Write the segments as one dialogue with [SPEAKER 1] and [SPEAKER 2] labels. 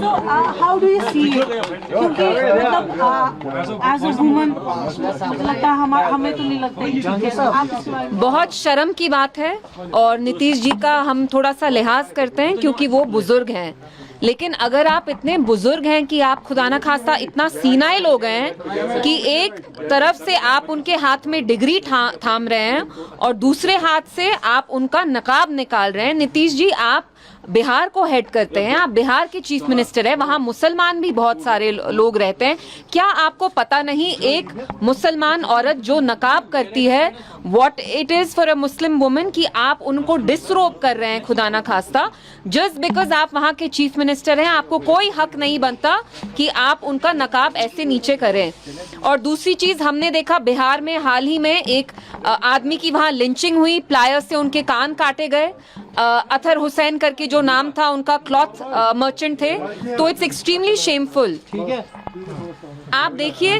[SPEAKER 1] How do you see it? क्योंकि मतलब as a woman लगता है हमें तो नहीं लगता।
[SPEAKER 2] बहुत शर्म की बात है और नीतीश जी का हम थोड़ा सा लिहाज करते हैं क्योंकि वो बुजुर्ग हैं, लेकिन अगर आप इतने बुजुर्ग हैं कि आप खुदा ना खास्ता इतना सीनाइल हो गए हैं कि एक तरफ से आप उनके हाथ में डिग्री थाम रहे हैं और दूसरे हाथ से आप उनका नकाब निकाल रहे हैं। नीतीश जी, आप बिहार को हेड करते हैं, आप बिहार के चीफ मिनिस्टर हैं, वहां मुसलमान भी बहुत सारे लोग रहते हैं। क्या आपको पता नहीं एक मुसलमान औरत जो नकाब करती है, what it is for a Muslim woman, कि आप उनको डिसरोब कर रहे हैं खुदा ना खास्ता जस्ट बिकॉज आप वहां के चीफ मिनिस्टर हैं। आपको कोई हक नहीं बनता कि आप उनका नकाब ऐसे नीचे करें। और दूसरी चीज, हमने देखा बिहार में हाल ही में एक आदमी की वहां लिंचिंग हुई, प्लायर से उनके कान काटे गए। अतहर हुसैन करके जो नाम था उनका, क्लॉथ मर्चेंट थे। तो इट्स एक्सट्रीमली शेमफुल। आप देखिए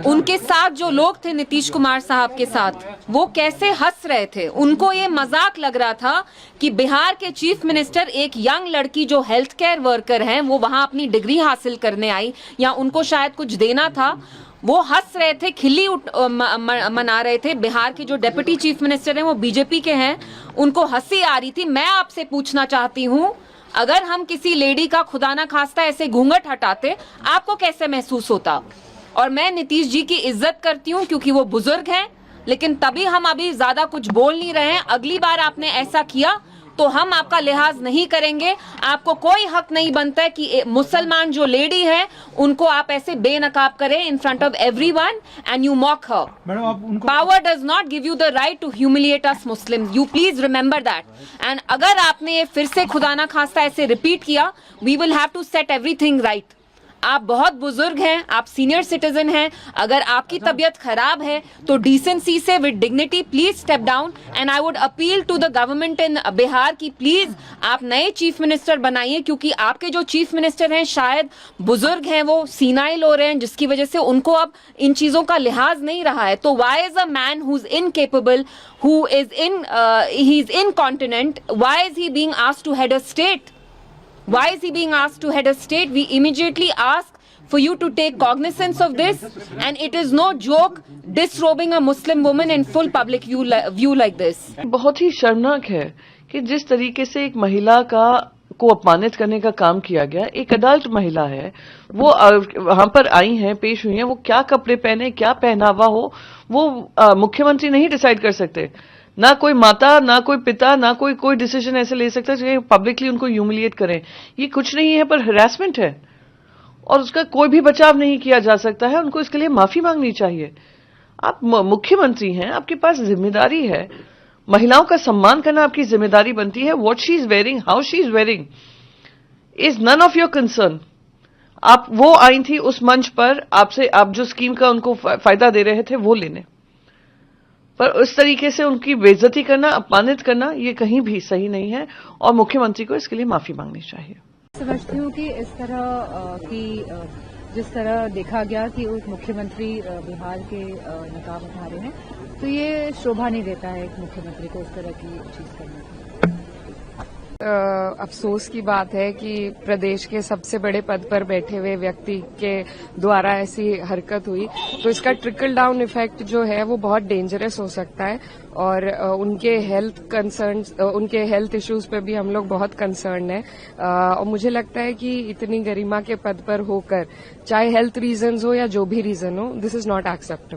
[SPEAKER 2] उनके साथ जो लोग थे नीतीश कुमार साहब के साथ, वो कैसे हंस रहे थे। उनको ये मजाक लग रहा था कि बिहार के चीफ मिनिस्टर, एक यंग लड़की जो हेल्थ केयर वर्कर हैं, वो वहां अपनी डिग्री हासिल करने आई या उनको शायद कुछ देना था, वो हंस रहे थे, खिल्ली मना रहे थे। बिहार के जो डेप्यूटी चीफ मिनिस्टर हैं वो बीजेपी के हैं, उनको हंसी आ रही थी। मैं आपसे पूछना चाहती हूँ, अगर हम किसी लेडी का खुदा ना खास्ता ऐसे घूंघट हटाते, आपको कैसे महसूस होता? और मैं नीतीश जी की इज्जत करती हूँ क्योंकि वो बुजुर्ग हैं, लेकिन तभी हम अभी ज्यादा कुछ बोल नहीं रहे हैं। अगली बार आपने ऐसा किया तो हम आपका लिहाज नहीं करेंगे। आपको कोई हक नहीं बनता है कि मुसलमान जो लेडी है उनको आप ऐसे बेनकाब करें in front of everyone and you mock her. Power does not give you the right to humiliate us Muslims, you please remember that. And अगर आपने ये फिर से खुदा ना खास्ता ऐसे रिपीट किया, we will have to set everything right. आप बहुत बुजुर्ग हैं, आप सीनियर सिटीजन हैं, अगर आपकी तबीयत खराब है तो डिसेंसी से, with dignity, please step down. And I would appeal to the government in Bihar की प्लीज आप नए चीफ मिनिस्टर बनाइए, क्योंकि आपके जो चीफ मिनिस्टर हैं शायद बुजुर्ग हैं, वो सीनाइल हो रहे हैं, जिसकी वजह से उनको अब इन चीजों का लिहाज नहीं रहा है। तो why is a man who is incapable, who is incontinent, why is he being asked to head a state? Why is he being asked to head a state? We immediately ask for you to take cognizance of this, and it is no joke disrobing a Muslim woman in full public view like this.
[SPEAKER 3] बहुत ही शर्मनाक है कि जिस तरीके से एक महिला को अपमानित करने का काम किया गया। एक अडल्ट महिला है, वो वहां पर आई हैं, पेश हुई हैं, वो क्या कपड़े पहने, क्या पहनावा हो, वो मुख्यमंत्री नहीं डिसाइड कर सकते। ना कोई माता, ना कोई पिता, ना कोई डिसीजन ऐसे ले सकता है कि पब्लिकली उनको ह्यूमिलिएट करें। ये कुछ नहीं है पर हरासमेंट है और उसका कोई भी बचाव नहीं किया जा सकता है। उनको इसके लिए माफी मांगनी चाहिए। आप मुख्यमंत्री हैं, आपके पास जिम्मेदारी है, महिलाओं का सम्मान करना आपकी जिम्मेदारी बनती है। What she is wearing, how she is wearing is none of your concern. आप वो आई थी उस मंच पर, आपसे आप जो स्कीम का उनको फायदा दे रहे थे वो लेने, पर उस तरीके से उनकी बेइज्जती करना, अपमानित करना, ये कहीं भी सही नहीं है और मुख्यमंत्री को इसके लिए माफी मांगनी चाहिए।
[SPEAKER 4] समझती हूँ कि इस तरह की जिस तरह देखा गया कि एक मुख्यमंत्री बिहार के नकाब उठा रहे हैं, तो ये शोभा नहीं देता है एक मुख्यमंत्री को इस तरह की चीज करने की।
[SPEAKER 5] अफसोस की बात है कि प्रदेश के सबसे बड़े पद पर बैठे हुए व्यक्ति के द्वारा ऐसी हरकत हुई, तो इसका ट्रिकल डाउन इफेक्ट जो है वो बहुत डेंजरस हो सकता है और उनके हेल्थ इश्यूज पे भी हम लोग बहुत कंसर्न है। और मुझे लगता है कि इतनी गरिमा के पद पर होकर, चाहे हेल्थ रीजंस हो या जो भी रीजन हो, दिस इज नॉट एक्सेप्टेबल।